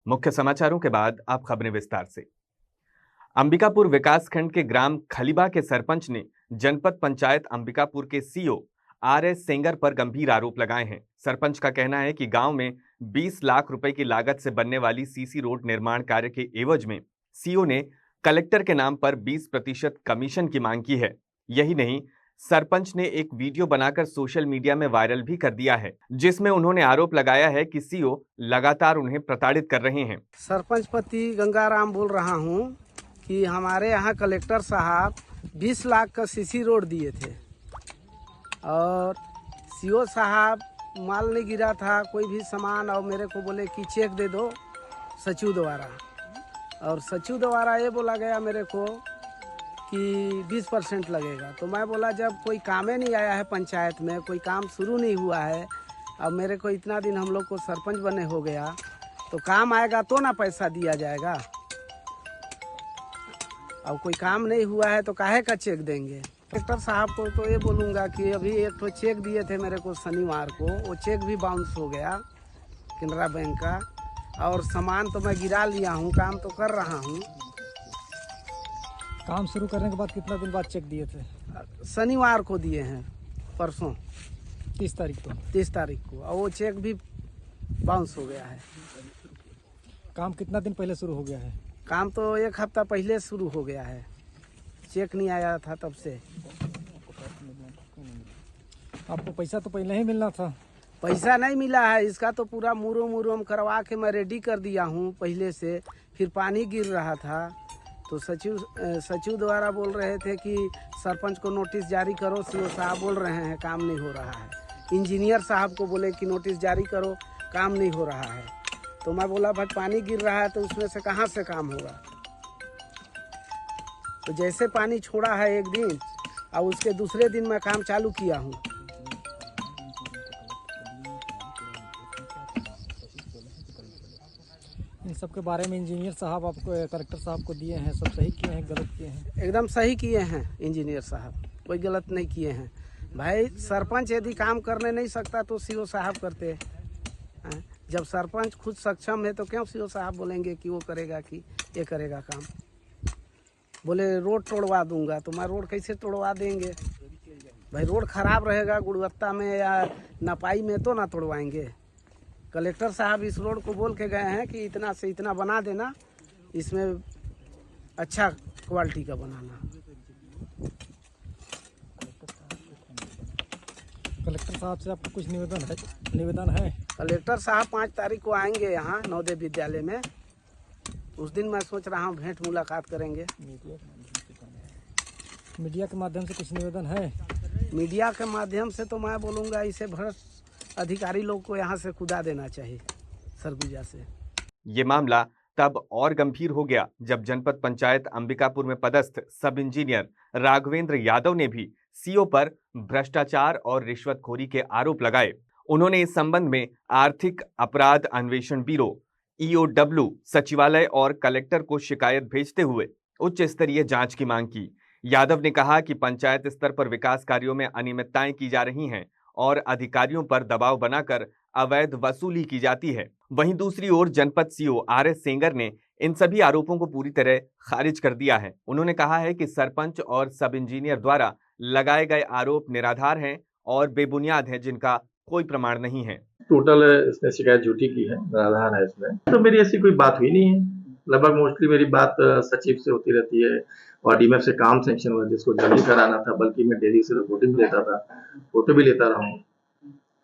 मुख्य समाचारों के बाद आप खबरें विस्तार से। अंबिकापुर विकासखंड के ग्राम खलीबा के सरपंच ने जनपद पंचायत अंबिकापुर के सीओ आर.एस. सेंगर पर गंभीर आरोप लगाए हैं। सरपंच का कहना है कि गांव में 20 लाख रुपए की लागत से बनने वाली सीसी रोड निर्माण कार्य के एवज में सीओ ने कलेक्टर के नाम पर 20% कमीशन की मांग की है। यही नहीं, सरपंच ने एक वीडियो बनाकर सोशल मीडिया में वायरल भी कर दिया है, जिसमें उन्होंने आरोप लगाया है कि सीओ लगातार उन्हें प्रताड़ित कर रहे हैं। सरपंच पति गंगाराम बोल रहा हूं कि हमारे यहाँ कलेक्टर साहब 20 लाख का सीसी रोड दिए थे और सीओ साहब माल नहीं गिरा था कोई भी सामान, और मेरे को बोले कि चेक दे दो सचिव द्वारा, और सचिव द्वारा ये बोला गया मेरे को कि 20% लगेगा। तो मैं बोला जब कोई काम ही नहीं आया है पंचायत में, कोई काम शुरू नहीं हुआ है, अब मेरे को इतना दिन हम लोग को सरपंच बने हो गया, तो काम आएगा तो ना पैसा दिया जाएगा। अब कोई काम नहीं हुआ है तो काहे का चेक देंगे। कलेक्टर साहब को तो ये बोलूँगा कि अभी एक तो चेक दिए थे मेरे को शनिवार को, वो चेक भी बाउंस हो गया केनरा बैंक का, और सामान तो मैं गिरा लिया हूँ, काम तो कर रहा हूँ। काम शुरू करने के बाद कितना दिन बाद चेक दिए थे? शनिवार को दिए हैं, परसों 30 तारीख को। 30 तारीख को, और वो चेक भी बाउंस हो गया है। काम कितना दिन पहले शुरू हो गया है? काम तो 1 हफ्ता पहले शुरू हो गया है, चेक नहीं आया था तब से। आपको पैसा तो पहले ही मिलना था। पैसा नहीं मिला है, इसका तो पूरा मुरम करवा के मैं रेडी कर दिया हूँ पहले से, फिर पानी गिर रहा था तो सचिव द्वारा बोल रहे थे कि सरपंच को नोटिस जारी करो, सीओ साहब बोल रहे हैं काम नहीं हो रहा है। इंजीनियर साहब को बोले कि नोटिस जारी करो, काम नहीं हो रहा है। तो मैं बोला भाई पानी गिर रहा है तो उसमें से कहाँ से काम होगा। तो जैसे पानी छोड़ा है एक दिन और उसके दूसरे दिन मैं काम चालू किया हूँ। इन सब के बारे में इंजीनियर साहब आपको कलेक्टर साहब को दिए हैं, सब सही किए हैं गलत किए हैं? एकदम सही किए हैं इंजीनियर साहब, कोई गलत नहीं किए हैं। भाई सरपंच यदि काम करने नहीं सकता तो सीओ साहब करते हैं। जब सरपंच खुद सक्षम है तो क्यों सीओ साहब बोलेंगे कि वो करेगा कि ये करेगा काम। बोले रोड तोड़वा दूंगा, तो मैं रोड कैसे तोड़वा देंगे भाई। रोड खराब रहेगा गुणवत्ता में या नपाई में तो ना तोड़वाएंगे। कलेक्टर साहब इस रोड को बोल के गए हैं कि इतना से इतना बना देना, इसमें अच्छा क्वालिटी का बनाना। कलेक्टर साहब से आपको कुछ निवेदन है? कलेक्टर साहब 5 तारीख को आएंगे यहाँ नवोदय विद्यालय में, उस दिन मैं सोच रहा हूँ भेंट मुलाकात करेंगे। मीडिया के माध्यम से कुछ निवेदन है? मीडिया के माध्यम से तो मैं बोलूँगा इसे भ्रष्ट अधिकारी लोग को यहाँ से खुदा देना चाहिए सरगुजा से। ये मामला तब और गंभीर हो गया जब जनपद पंचायत अंबिकापुर में पदस्थ सब इंजीनियर राघवेंद्र यादव ने भी सीओ पर भ्रष्टाचार और रिश्वतखोरी के आरोप लगाए। उन्होंने इस संबंध में आर्थिक अपराध अन्वेषण ब्यूरो EOW सचिवालय और कलेक्टर को शिकायत भेजते हुए उच्च स्तरीय जांच की मांग की। यादव ने कहा कि पंचायत स्तर पर विकास कार्यों में अनियमितताएं की जा रही हैं और अधिकारियों पर दबाव बनाकर अवैध वसूली की जाती है। वहीं दूसरी ओर जनपद सीओ आर.एस. सेंगर ने इन सभी आरोपों को पूरी तरह खारिज कर दिया है। उन्होंने कहा है कि सरपंच और सब इंजीनियर द्वारा लगाए गए आरोप निराधार हैं और बेबुनियाद हैं, जिनका कोई प्रमाण नहीं है। टोटल इसने शिकायत झूठी की है, निराधार है इसमें। तो मेरी ऐसी कोई बात हुई नहीं है। लगभग मोस्टली मेरी बात सचिव से होती रहती है और डीएमएफ से काम सेंक्शन हुआ जिसको जल्दी कराना था, बल्कि मैं डेली से रिपोर्टिंग भी लेता था, फोटो भी लेता रहा हूँ।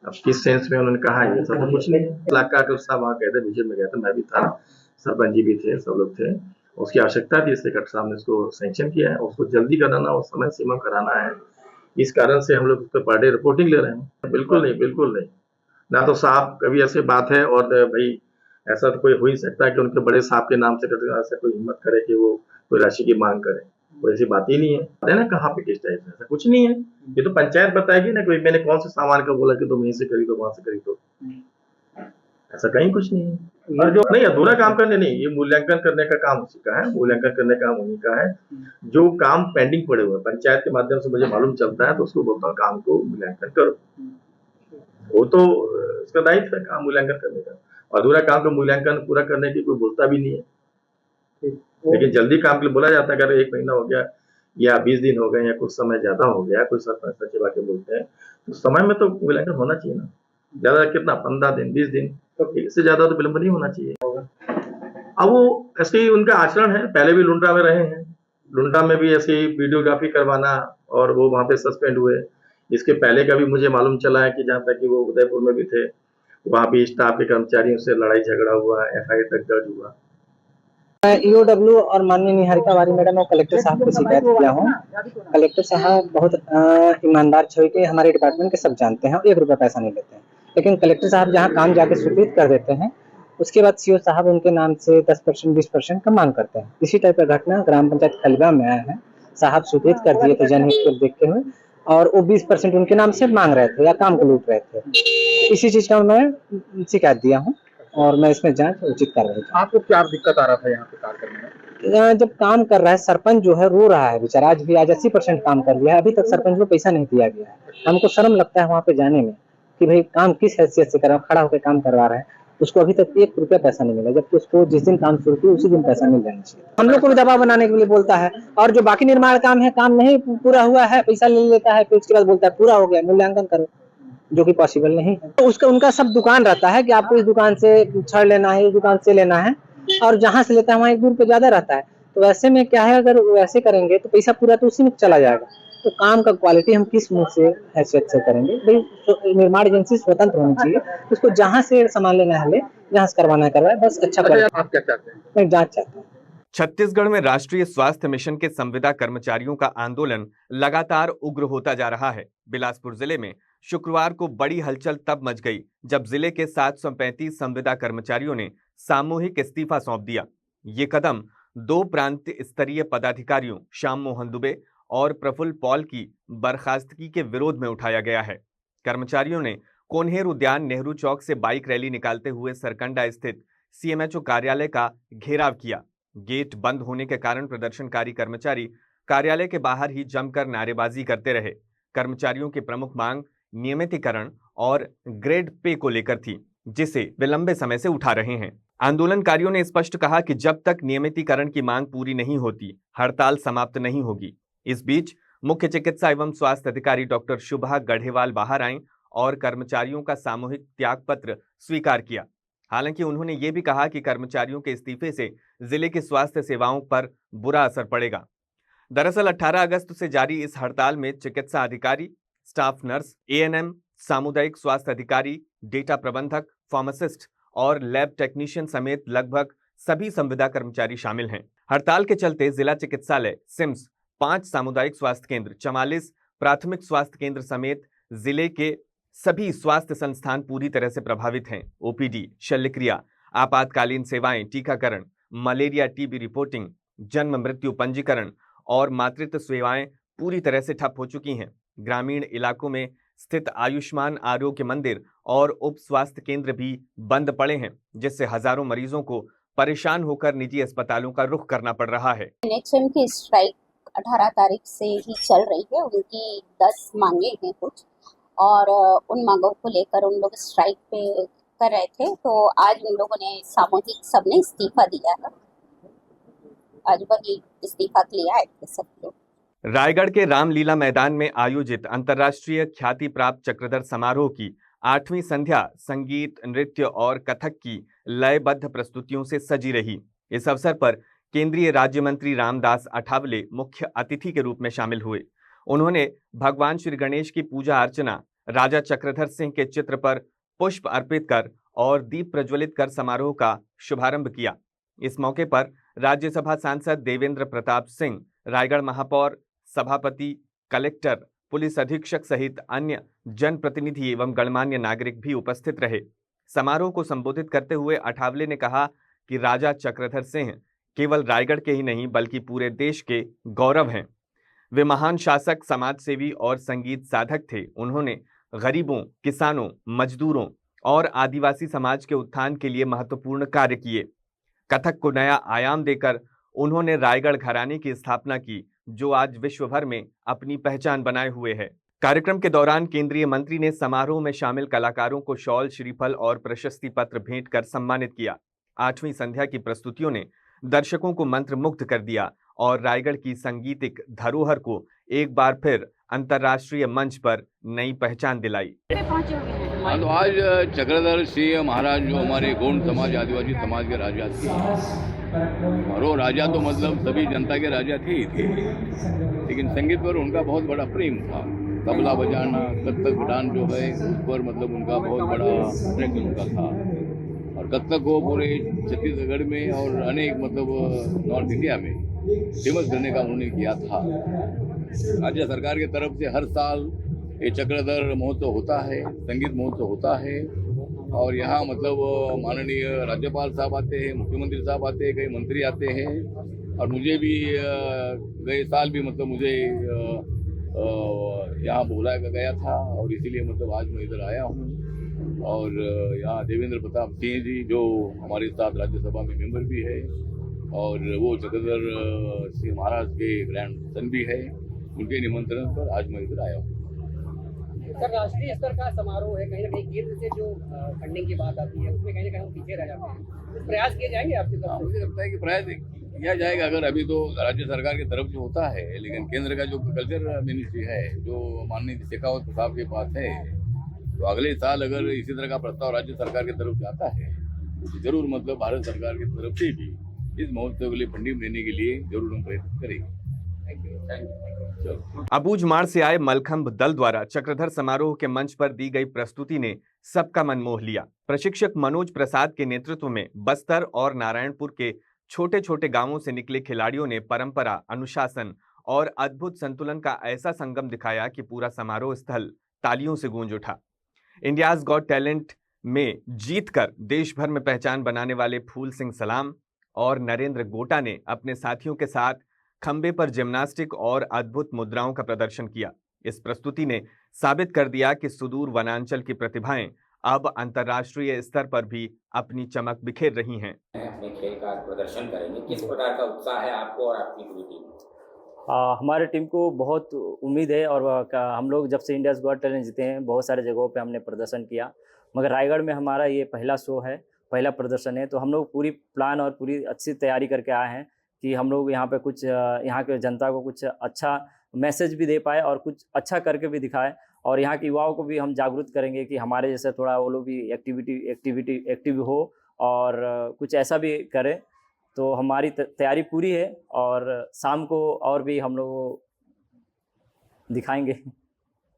अब किस सेंस में उन्होंने कहा ये सब तो कुछ नहीं। इलाका के साहब वहाँ गए थे, विजय में गया था, मैं भी था, सरपंच जी भी थे, सब लोग थे। उसकी आवश्यकता थी, इसलिए कलेक्टर साहब ने उसको सेंक्शन किया है। उसको जल्दी कराना और समय सीमा कराना है, इस कारण से हम लोग उस पर पर डे रिपोर्टिंग ले रहे हैं। बिल्कुल नहीं, बिल्कुल नहीं। ना तो साहब कभी ऐसे बात है, और भाई ऐसा तो कोई हो ही सकता है कि उनके बड़े साहब के नाम से ऐसा कोई हिम्मत करे कि वो कोई राशि की मांग करे। कोई ऐसी बात ही नहीं है ना। कहाँ पे किस टाइप से ऐसा कुछ नहीं है। ये तो पंचायत बताएगी ना कोई मैंने कौन से सामान का बोला कि तुम यहीं से खरीदो वहां से खरीदो, ऐसा कहीं कुछ नहीं है। और जो नहीं अधूरा काम करने नहीं, ये मूल्यांकन करने का काम उसी का है, मूल्यांकन करने का काम उन्हीं का है। जो काम पेंडिंग पड़े हुए पंचायत के माध्यम से मुझे मालूम चलता है तो उसको बोलता हूँ काम को मूल्यांकन करो। वो तो इसका दायित्व है काम मूल्यांकन करने का। अधूरा काम का मूल्यांकन पूरा करने की कोई बोलता भी नहीं है, लेकिन जल्दी काम के लिए बोला जाता है। अगर 1 महीना हो गया या 20 दिन हो गए या कुछ समय ज्यादा हो गया, कोई सरपंच सचिव आके बोलते हैं, तो समय में तो मूल्यांकन होना चाहिए ना। ज्यादा कितना, 15 दिन 20 दिन, तो इससे ज्यादा तो विलंब नहीं होना चाहिए। अब वो ऐसे ही उनका आचरण है, पहले भी लुंड्रा में रहे हैं, लुंड्रा में भी ऐसे ही वीडियोग्राफी करवाना और वो वहां पे सस्पेंड हुए। इसके पहले का भी मुझे मालूम चला है कि जहाँ तक कि वो उदयपुर में भी थे, वहां भी स्टाफ के कर्मचारियों से लड़ाई झगड़ा हुआ, FIR तक दर्ज हुआ। मैं EOW और माननीय निहारिका वारी मैडम और कलेक्टर साहब को शिकायत किया हूँ। कलेक्टर साहब बहुत ईमानदार छवि के हमारे डिपार्टमेंट के सब जानते हैं और 1 रुपया पैसा नहीं लेते हैं, लेकिन कलेक्टर साहब जहाँ काम जाके स्वीकृत कर देते हैं, उसके बाद CO साहब उनके नाम से 10% 20% का मांग करते हैं। इसी टाइप का घटना ग्राम पंचायत खलगा में आया है। साहब स्वीकृत कर दिए थे जनहित को देखते हुए, और वो 20% उनके नाम से मांग रहे थे या काम को लूट रहे थे। इसी चीज का मैं शिकायत दिया हूँ और मैं इसमें जांच उचित कर रही हूँ। आपको क्या दिक्कत आ रहा था यहाँ पे कार्य करने में? जब काम कर रहा है सरपंच जो है रो रहा है बेचारा, आज 80% काम कर लिया है, अभी तक सरपंच को पैसा नहीं दिया गया है। हमको शर्म लगता है वहाँ पे जाने में कि भाई काम किस हैसियत से कर रहा है, खड़ा होकर काम करवा रहा है, उसको अभी तक 1 रुपया पैसा नहीं मिला, जबकि उसको जिस दिन काम शुरू किया उसी दिन पैसा मिल जाना चाहिए। हम लोग को भी दबाव बनाने के लिए बोलता है, और जो बाकी निर्माण काम है, काम नहीं पूरा हुआ है पैसा ले लेता है, फिर उसके बाद बोलता है पूरा हो गया मूल्यांकन करो, जो कि पॉसिबल नहीं है। तो उसका उनका सब दुकान रहता है कि आपको इस दुकान से छड़ लेना है, इस दुकान से लेना है, और जहां से लेता है वहां 1 2 रुपये ज्यादा रहता है। तो वैसे में क्या है, अगर वैसे करेंगे तो पैसा पूरा तो उसी में चला जाएगा। तो काम का क्वालिटी हम किस मुंह से हैसियत से करेंगे भाई? तो निर्माण एजेंसी स्वतंत्र होनी चाहिए, उसको जहां से सामान लेना है ले, जहां से करवाना है करवाए, बस अच्छा आप क्या चाहते हैं? मैं जांच चाहता हूँ। छत्तीसगढ़ में राष्ट्रीय स्वास्थ्य मिशन के संविदा कर्मचारियों का आंदोलन लगातार उग्र होता जा रहा है। बिलासपुर जिले में शुक्रवार को बड़ी हलचल तब मच गई जब जिले के 735 संविदा कर्मचारियों ने सामूहिक इस्तीफा सौंप दिया। ये कदम 2 प्रांत स्तरीय पदाधिकारियों श्याम मोहन दुबे और प्रफुल्ल पॉल की बर्खास्तगी के विरोध में उठाया गया है। कर्मचारियों ने कोन्हेर उद्यान नेहरू चौक से बाइक रैली निकालते हुए सरकंडा स्थित CMHO कार्यालय का घेराव किया। गेट बंद होने के कारण प्रदर्शनकारी कर्मचारी कार्यालय के बाहर ही जमकर नारेबाजी करते रहे। कर्मचारियों की प्रमुख मांग नियमितीकरण और ग्रेड पे को लेकर थी, जिसे वे लंबे समय से उठा रहे हैं। आंदोलनकारियों ने स्पष्ट कहा कि जब तक नियमितीकरण की मांग पूरी नहीं होती, हड़ताल समाप्त नहीं होगी। इस बीच मुख्य चिकित्सा एवं स्वास्थ्य अधिकारी डॉक्टर शुभा गढ़ेवाल बाहर आईं और कर्मचारियों का सामूहिक त्यागपत्र स्वीकार किया। हालांकि उन्होंने ये भी कहा कि कर्मचारियों के इस्तीफे से जिले की स्वास्थ्य सेवाओं पर बुरा असर पड़ेगा। दरअसल 18 अगस्त से जारी इस हड़ताल में चिकित्सा अधिकारी, स्टाफ नर्स, ANM, सामुदायिक स्वास्थ्य अधिकारी, डेटा प्रबंधक, फार्मासिस्ट और लैब टेक्नीशियन समेत लगभग सभी संविदा कर्मचारी शामिल हैं। हड़ताल के चलते जिला चिकित्सालय, सिम्स, 5 सामुदायिक स्वास्थ्य केंद्र, 44 प्राथमिक स्वास्थ्य केंद्र समेत जिले के सभी स्वास्थ्य संस्थान पूरी तरह से प्रभावित हैं। OPD, शल्यक्रिया, आपातकालीन सेवाएं, टीकाकरण, मलेरिया TB रिपोर्टिंग, जन्म मृत्यु पंजीकरण और मातृत्व सेवाएं पूरी तरह से ठप हो चुकी हैं। ग्रामीण इलाकों में स्थित आयुष्मान आरोग्य मंदिर और उप स्वास्थ्य केंद्र भी बंद पड़े हैं, जिससे हजारों मरीजों को परेशान होकर निजी अस्पतालों का रुख करना पड़ रहा है। NHM की स्ट्राइक 18 तारीख से ही चल रही है। उनकी 10 मांगे हैं कुछ, और उन मांगों को लेकर उन लोग स्ट्राइक पे कर रहे थे। तो आज उन लोगों ने सामूहिक सबने इस्तीफा दिया है। आज वही इस्तीफा के लिए आए थे सब लोग। रायगढ़ के रामलीला मैदान में आयोजित अंतर्राष्ट्रीय ख्याति प्राप्त चक्रधर समारोह की 8वीं संध्या संगीत, नृत्य और कथक की लयबद्ध प्रस्तुतियों से सजी रही। इस अवसर पर केंद्रीय राज्य मंत्री रामदास अठावले मुख्य अतिथि के रूप में शामिल हुए। उन्होंने भगवान श्री गणेश की पूजा अर्चना, राजा चक्रधर सिंह के चित्र पर पुष्प अर्पित कर और दीप प्रज्वलित कर समारोह का शुभारंभ किया। इस मौके पर राज्यसभा सांसद देवेंद्र प्रताप सिंह, रायगढ़ महापौर, सभापति, कलेक्टर, पुलिस अधीक्षक सहित अन्य जनप्रतिनिधि एवं गणमान्य नागरिक भी उपस्थित रहे। समारोह को संबोधित करते हुए अठावले ने कहा कि राजा चक्रधर सिंह केवल रायगढ़ के ही नहीं बल्कि पूरे देश के गौरव हैं। वे महान शासक, समाजसेवी और संगीत साधक थे। उन्होंने गरीबों, किसानों, मजदूरों और आदिवासी समाज के उत्थान के लिए महत्वपूर्ण कार्य किए। कथक को नया आयाम देकर उन्होंने रायगढ़ घराने की स्थापना की, जो आज विश्व भर में अपनी पहचान बनाए हुए है। कार्यक्रम के दौरान केंद्रीय मंत्री ने समारोह में शामिल कलाकारों को शॉल, श्रीफल और प्रशस्ति पत्र भेंट कर सम्मानित किया। 8वीं संध्या की प्रस्तुतियों ने दर्शकों को मंत्रमुग्ध कर दिया और रायगढ़ की संगीतिक धरोहर को एक बार फिर अंतर्राष्ट्रीय मंच पर नई पहचान दिलाई। हाँ, तो आज चक्रधर सिंह महाराज जो हमारे गोंड समाज, आदिवासी समाज के राजा थे, और वो राजा तो मतलब सभी जनता के राजा थे ही थे, लेकिन संगीत पर उनका बहुत बड़ा प्रेम था। तबला बजाना, कत्थक डांस जो है उस पर मतलब उनका बहुत बड़ा अट्रैक्शन उनका था, और कत्थक को पूरे छत्तीसगढ़ में और अनेक मतलब नॉर्थ इंडिया में फेमस करने का उन्होंने किया था। राज्य सरकार की तरफ से हर साल ये चक्रधर महोत्सव होता है, संगीत महोत्सव होता है, और यहाँ मतलब माननीय राज्यपाल साहब आते हैं, मुख्यमंत्री साहब आते हैं, कई मंत्री आते हैं, और मुझे भी गए साल भी मतलब मुझे यहाँ बुलाया गया था, और इसीलिए मतलब आज मैं इधर आया हूँ। और यहाँ देवेंद्र प्रताप सिंह जी जो हमारे साथ राज्यसभा में मेंबर भी है, और वो चक्रधर सिंह महाराज के ग्रैंड सन भी है, उनके निमंत्रण पर आज मैं इधर आया हूँ। सर, राष्ट्रीय स्तर का समारोह है, कहीं ना कहीं केंद्र से जो फंडिंग की बात आती है उसमें कहीं ना कहीं हम पीछे रह जाते हैं, कुछ प्रयास किए जाएंगे आपकी तरफ से? मुझे लगता है कि प्रयास किया जाएगा। अगर अभी तो राज्य सरकार की तरफ से होता है, लेकिन केंद्र का जो कल्चर मिनिस्ट्री है जो माननीय शेखावत साहब के पास है, तो अगले साल अगर इसी तरह का प्रस्ताव राज्य सरकार की तरफ से आता है तो जरूर मतलब भारत सरकार की तरफ से भी इस महोत्सव के लिए फंडिंग देने के लिए जरूर हम प्रयत्न करेंगे। अबूझमाड़ से आए मलखंभ दल द्वारा चक्रधर समारोह के मंच पर दी गई प्रस्तुति ने सबका मन मोह लिया। प्रशिक्षक मनोज प्रसाद के नेतृत्व में बस्तर और नारायणपुर के छोटे छोटे गांवों से निकले खिलाड़ियों ने परंपरा, अनुशासन और अद्भुत संतुलन का ऐसा संगम दिखाया कि पूरा समारोह स्थल तालियों से गूंज उठा। इंडियाज गॉट टैलेंट में जीतकर देश भर में पहचान बनाने वाले फूल सिंह सलाम और नरेंद्र गोटा ने अपने साथियों के साथ खंबे पर जिम्नास्टिक और अद्भुत मुद्राओं का प्रदर्शन किया। इस प्रस्तुति ने साबित कर दिया कि सुदूर वनांचल की प्रतिभाएं अब अंतर्राष्ट्रीय स्तर पर भी अपनी चमक बिखेर रही हैं। अपने खेल का प्रदर्शन करेंगे, किस प्रकार का उत्साह है आपको और आपकी पूरी टीम? हमारे टीम को बहुत उम्मीद है, और हम लोग जब से इंडियाज गॉट टैलेंट जीते हैं बहुत सारे जगहों पे हमने प्रदर्शन किया, मगर रायगढ़ में हमारा ये पहला शो है, पहला प्रदर्शन है। तो हम लोग पूरी प्लान और पूरी अच्छी तैयारी करके आए हैं कि हम लोग यहाँ पे कुछ यहाँ के जनता को कुछ अच्छा मैसेज भी दे पाए और कुछ अच्छा करके भी दिखाए, और यहाँ के युवाओं को भी हम जागरूक करेंगे कि हमारे जैसे थोड़ा वो लोग भी एक्टिव हो और कुछ ऐसा भी करें। तो हमारी तैयारी पूरी है, और शाम को और भी हम लोग दिखाएंगे।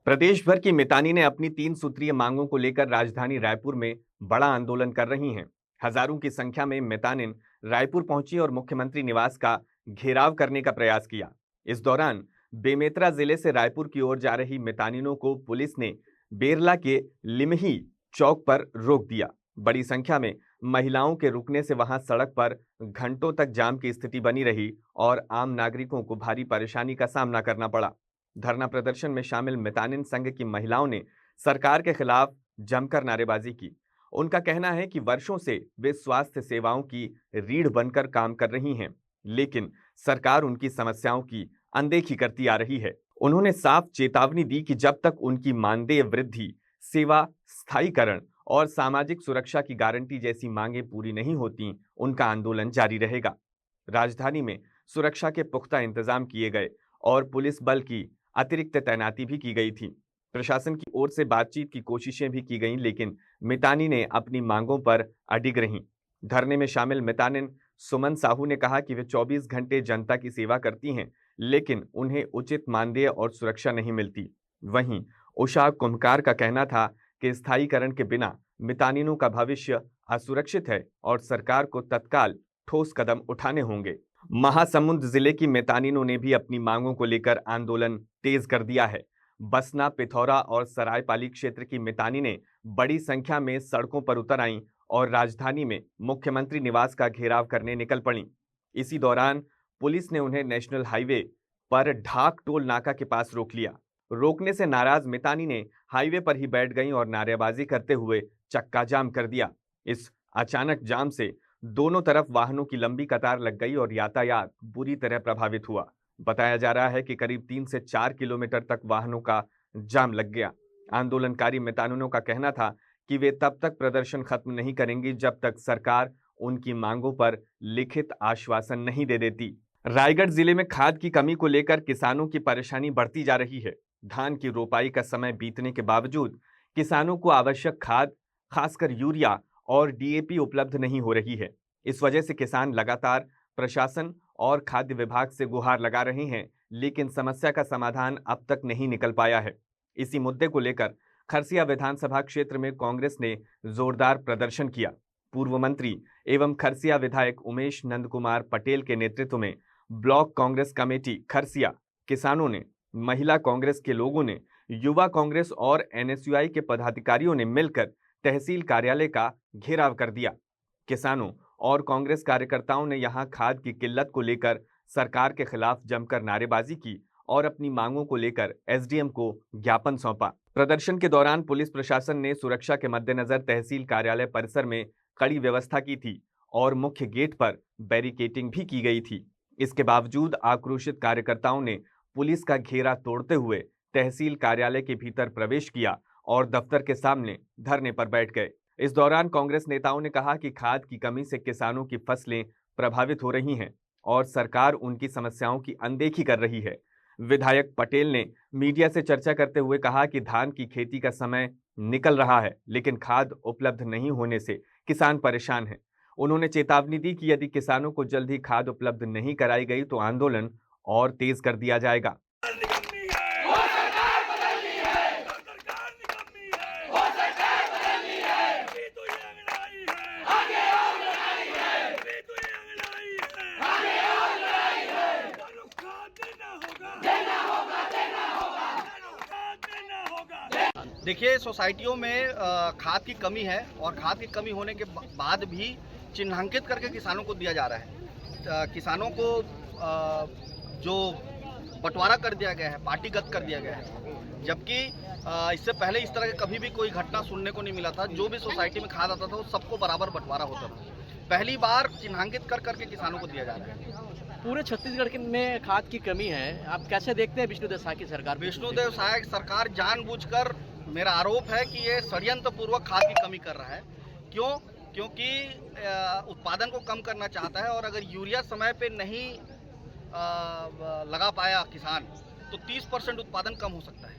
प्रदेश भर की मितानी ने अपनी 3 सूत्रीय मांगों को लेकर राजधानी रायपुर में बड़ा आंदोलन कर रही हैं। हजारों की संख्या में मितानिन रायपुर पहुंची और मुख्यमंत्री निवास का घेराव करने का प्रयास किया। इस दौरान बेमेतरा जिले से रायपुर की ओर जा रही मितानिनों को पुलिस ने बेरला के लिमही चौक पर रोक दिया। बड़ी संख्या में महिलाओं के रुकने से वहां सड़क पर घंटों तक जाम की स्थिति बनी रही और आम नागरिकों को भारी परेशानी का सामना करना पड़ा। धरना प्रदर्शन में शामिल मितानिन संघ की महिलाओं ने सरकार के खिलाफ जमकर नारेबाजी की। उनका कहना है कि वर्षों से वे स्वास्थ्य सेवाओं की रीढ़ बनकर काम कर रही हैं, लेकिन सरकार उनकी समस्याओं की अनदेखी करती आ रही है। उन्होंने साफ चेतावनी दी कि जब तक उनकी मानदेय वृद्धि, सेवा स्थायीकरण और सामाजिक सुरक्षा की गारंटी जैसी मांगें पूरी नहीं होती, उनका आंदोलन जारी रहेगा। राजधानी में सुरक्षा के पुख्ता इंतजाम किए गए और पुलिस बल की अतिरिक्त तैनाती भी की गई थी। प्रशासन की ओर से बातचीत की कोशिशें भी की गईं, लेकिन मितानी ने अपनी मांगों पर अडिग रहीं। धरने में शामिल मितानिन सुमन साहू ने कहा कि वे 24 घंटे जनता की सेवा करती हैं, लेकिन उन्हें उचित मानदेय और सुरक्षा नहीं मिलती। वहीं उषा कुम्भकार का कहना था कि स्थायीकरण के बिना मितानिनों का भविष्य असुरक्षित है और सरकार को तत्काल ठोस कदम उठाने होंगे। महासमुंद जिले की मितानिनों ने भी अपनी मांगों को लेकर आंदोलन तेज कर दिया है। बसना, पिथौरा और सरायपाली क्षेत्र की मितानी ने बड़ी संख्या में सड़कों पर उतर आईं और राजधानी में मुख्यमंत्री निवास का घेराव करने निकल पड़ीं। इसी दौरान पुलिस ने उन्हें नेशनल हाईवे पर ढाक टोल नाका के पास रोक लिया। रोकने से नाराज मितानी ने हाईवे पर ही बैठ गईं और नारेबाजी करते हुए चक्का जाम कर दिया। इस अचानक जाम से दोनों तरफ वाहनों की लंबी कतार लग गई और यातायात बुरी तरह प्रभावित हुआ। बताया जा रहा है कि करीब 3 से 4 किलोमीटर तक वाहनों का जाम लग गया। आंदोलनकारी मितानुनों का कहना था कि वे तब तक प्रदर्शन खत्म नहीं करेंगी जब तक सरकार उनकी मांगों पर लिखित आश्वासन नहीं दे देती। रायगढ़ जिले में खाद की कमी को लेकर किसानों की परेशानी बढ़ती जा रही है। धान की रोपाई का समय बीतने के बावजूद किसानों को आवश्यक खाद, खासकर यूरिया और डीएपी उपलब्ध नहीं हो रही है। इस वजह से किसान लगातार प्रशासन और खाद्य विभाग से गुहार लगा रहे हैं, लेकिन समस्या का समाधान अब तक नहीं निकल पाया है। इसी मुद्दे को लेकर खरसिया विधानसभा क्षेत्र में कांग्रेस ने जोरदार प्रदर्शन किया। पूर्व मंत्री एवं खरसिया विधायक उमेश नंद कुमार पटेल के नेतृत्व में ब्लॉक कांग्रेस कमेटी खरसिया, किसानों ने, महिला कांग्रेस के लोगों ने, युवा कांग्रेस और एनएसयूआई के पदाधिकारियों ने मिलकर तहसील कार्यालय का घेराव कर दिया। किसानों और कांग्रेस कार्यकर्ताओं ने यहां खाद की किल्लत को लेकर सरकार के खिलाफ जमकर नारेबाजी की और अपनी मांगों को लेकर एसडीएम को ज्ञापन सौंपा। प्रदर्शन के दौरान पुलिस प्रशासन ने सुरक्षा के मद्देनजर तहसील कार्यालय परिसर में कड़ी व्यवस्था की थी और मुख्य गेट पर बैरिकेडिंग भी की गई थी। इसके बावजूद आक्रोशित कार्यकर्ताओं ने पुलिस का घेरा तोड़ते हुए तहसील कार्यालय के भीतर प्रवेश किया और दफ्तर के सामने धरने पर बैठ गए। इस दौरान कांग्रेस नेताओं ने कहा कि खाद की कमी से किसानों की फसलें प्रभावित हो रही हैं और सरकार उनकी समस्याओं की अनदेखी कर रही है। विधायक पटेल ने मीडिया से चर्चा करते हुए कहा कि धान की खेती का समय निकल रहा है, लेकिन खाद उपलब्ध नहीं होने से किसान परेशान हैं। उन्होंने चेतावनी दी कि यदि किसानों को जल्द ही खाद उपलब्ध नहीं कराई गई तो आंदोलन और तेज कर दिया जाएगा। देखिए, सोसाइटियों में खाद की कमी है और खाद की कमी होने के बाद भी चिन्हांकित करके किसानों को दिया जा रहा है। किसानों को जो बंटवारा कर दिया गया है, पार्टीगत कर दिया गया है, जबकि इससे पहले इस तरह की कभी भी कोई घटना सुनने को नहीं मिला था। जो भी सोसाइटी में खाद आता था वो सबको बराबर बंटवारा होता था। पहली बार चिन्हांकित कर करके किसानों को दिया जा रहा है। पूरे छत्तीसगढ़ में खाद की कमी है, आप कैसे देखते हैं विष्णुदेव साय की सरकार? विष्णुदेव साय सरकार जानबूझकर, मेरा आरोप है कि ये षड्यंत्र पूर्वक खाद की कमी कर रहा है। क्यों? क्योंकि उत्पादन को कम करना चाहता है और अगर यूरिया समय पे नहीं लगा पाया किसान तो 30% उत्पादन कम हो सकता है।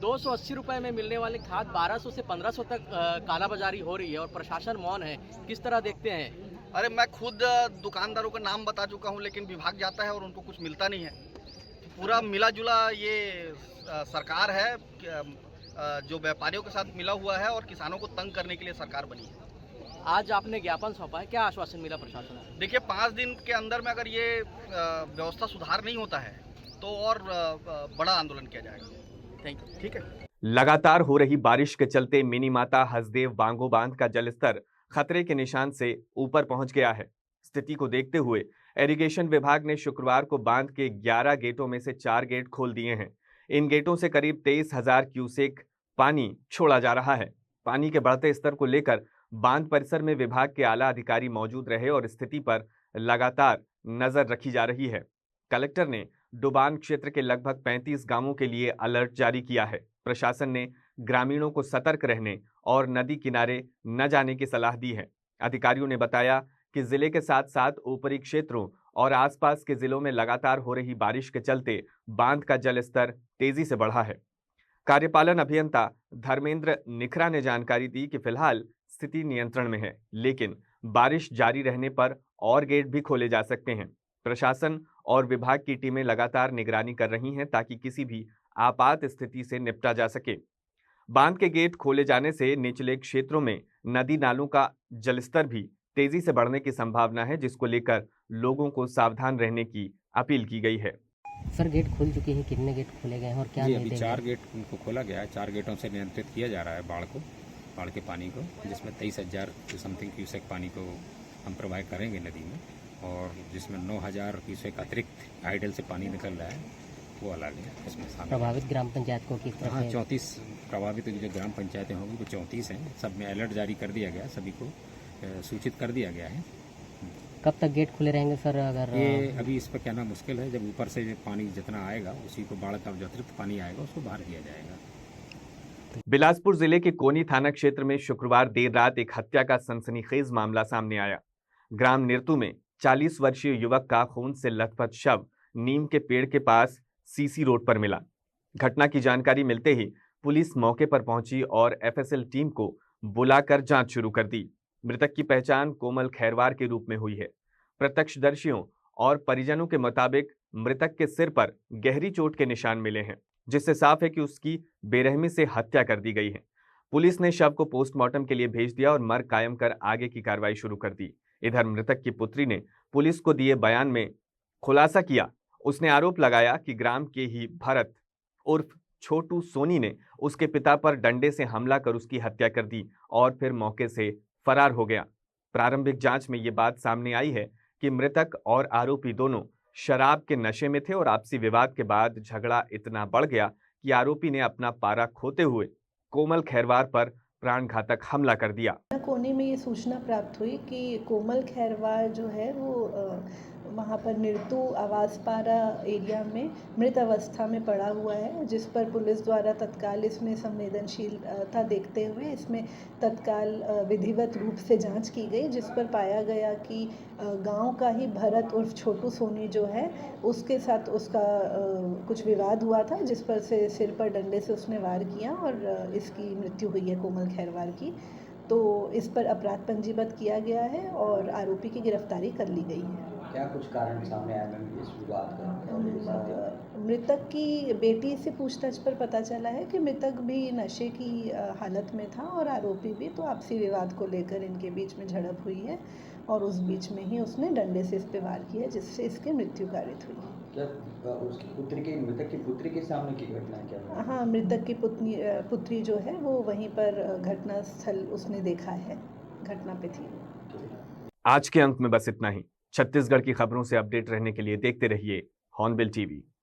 280 रुपए में मिलने वाली खाद 1200 से 1500 तक कालाबाजारी हो रही है और प्रशासन मौन है, किस तरह देखते हैं? अरे मैं खुद दुकानदारों का नाम बता चुका हूं, लेकिन विभाग जाता है और उनको कुछ मिलता नहीं है। पूरा मिला जुला ये सरकार है, जो व्यापारियों के साथ मिला हुआ है और किसानों को तंग करने के लिए सरकार बनी है। आज आपने ज्ञापन सौंपा है, क्या आश्वासन मिला प्रशासन से? देखिए, 5 दिन के अंदर में अगर ये व्यवस्था सुधार नहीं होता है तो और बड़ा आंदोलन किया जाएगा। Thank you. ठीक है। लगातार हो रही बारिश के चलते मिनी माता हसदेव बांगो बांध का जलस्तर खतरे के निशान से ऊपर पहुंच गया है। स्थिति को देखते हुए इरिगेशन विभाग ने शुक्रवार को बांध के 11 गेटों में से 4 गेट खोल दिए हैं। इन गेटों से करीब 23,000 क्यूसेक पानी छोड़ा जा रहा है। पानी के बढ़ते स्तर को लेकर बांध परिसर में विभाग के आला अधिकारी मौजूद रहे और स्थिति पर लगातार नजर रखी जा रही है। कलेक्टर ने डुबान क्षेत्र के लगभग 35 गांवों के लिए अलर्ट जारी किया है। प्रशासन ने ग्रामीणों को सतर्क रहने और नदी किनारे न जाने की सलाह दी है। अधिकारियों ने बताया कि जिले के साथ साथ ऊपरी क्षेत्रों और आसपास के जिलों में लगातार हो रही बारिश के चलते बांध का जलस्तर तेजी से बढ़ा है। कार्यपालन अभियंता धर्मेंद्र निखरा ने जानकारी दी कि फिलहाल स्थिति नियंत्रण में है, लेकिन बारिश जारी रहने पर और गेट भी खोले जा सकते हैं। प्रशासन और विभाग की टीमें लगातार निगरानी कर रही हैं ताकि किसी भी आपात स्थिति से निपटा जा सके। बांध के गेट खोले जाने से निचले क्षेत्रों में नदी नालों का जलस्तर भी तेजी से बढ़ने की संभावना है, जिसको लेकर लोगों को सावधान रहने की अपील की गई है। सर, गेट खुल चुके हैं, कितने गेट खोले गए हैं और क्या अभी 4 गेट उनको खोला गया है। 4 गेटों से नियंत्रित किया जा रहा है बाढ़ के पानी को, जिसमें 23,000 समथिंग क्यूसेक पानी को हम प्रवाह करेंगे नदी में, और जिसमें 9,000 क्यूसेक अतिरिक्त आइडल से पानी निकल रहा है, वो अलग है। इसमें प्रभावित ग्राम पंचायत को किस तरह? हाँ, 34 प्रभावित जो ग्राम पंचायतें होंगी वो 34 हैं। सब में अलर्ट जारी कर दिया गया है, सभी को सूचित कर दिया गया है। कब तक गेट खुले रहेंगे सर? अगर ये अभी इस पर कहना मुश्किल है। जब ऊपर से पानी जितना आएगा उसी को बाढ़ का जो अतिरिक्त पानी आएगा उसको बाहर किया जाएगा। बिलासपुर जिले के कोनी थाना क्षेत्र में शुक्रवार देर रात एक हत्या का सनसनीखेज मामला सामने आया। ग्राम निरतू में 40 वर्षीय युवक का खून से लथपथ शव नीम के पेड़ के पास सीसी रोड पर मिला। घटना की जानकारी मिलते ही पुलिस मौके पर पहुंची और एफएसएल टीम को बुलाकर जांच शुरू कर दी। मृतक की पहचान कोमल खैरवार के रूप में हुई है। प्रत्यक्षदर्शियों और परिजनों के मुताबिक मृतक के सिर पर गहरी चोट के निशान मिले हैं, जिससे साफ है कि उसकी बेरहमी से हत्या कर दी गई है। पुलिस ने शव को पोस्टमार्टम के लिए भेज दिया और मर्ग कायम कर आगे की कार्रवाई शुरू कर दी। इधर मृतक की पुत्री ने पुलिस को दिए बयान में खुलासा किया। उसने आरोप लगाया कि ग्राम के ही भरत उर्फ छोटू सोनी ने उसके पिता पर डंडे से हमला कर उसकी हत्या कर दी और फिर मौके से फरार हो गया। प्रारंभिक जांच में ये बात सामने आई है कि मृतक और आरोपी दोनों शराब के नशे में थे और आपसी विवाद के बाद झगड़ा इतना बढ़ गया कि आरोपी ने अपना पारा खोते हुए कोमल खैरवार पर प्राणघातक हमला कर दिया। कोनी में ये सूचना प्राप्त हुई कि कोमल खैरवार जो है वो वहाँ पर निरतू आवासपारा एरिया में मृत अवस्था में पड़ा हुआ है, जिस पर पुलिस द्वारा तत्काल इसमें संवेदनशीलता देखते हुए इसमें तत्काल विधिवत रूप से जांच की गई, जिस पर पाया गया कि गांव का ही भरत उर्फ छोटू सोनी जो है उसके साथ उसका कुछ विवाद हुआ था, जिस पर से सिर पर डंडे से उसने वार किया और इसकी मृत्यु हुई है कोमल खैरवार की। तो इस पर अपराध पंजीबद्ध किया गया है और आरोपी की गिरफ्तारी कर ली गई है। क्या कुछ कारण सामने आया मैम इस विवाद का? मृतक की बेटी से पूछताछ पर पता चला है कि मृतक भी नशे की हालत में था और आरोपी भी, तो आपसी विवाद को लेकर इनके बीच में झड़प हुई है और उस बीच में ही उसने डंडे से इस पे वार किया, जिससे इसकी मृत्यु कारित हुई। क्या उसकी पुत्री की, मृतक की पुत्री के सामने की घटना है क्या? हाँ, मृतक की पुत्री जो है वो वहीं पर घटना स्थल उसने देखा है, घटना पे थी। आज के अंक में बस इतना ही। छत्तीसगढ़ की खबरों से अपडेट रहने के लिए देखते रहिए हॉर्नबिल टीवी।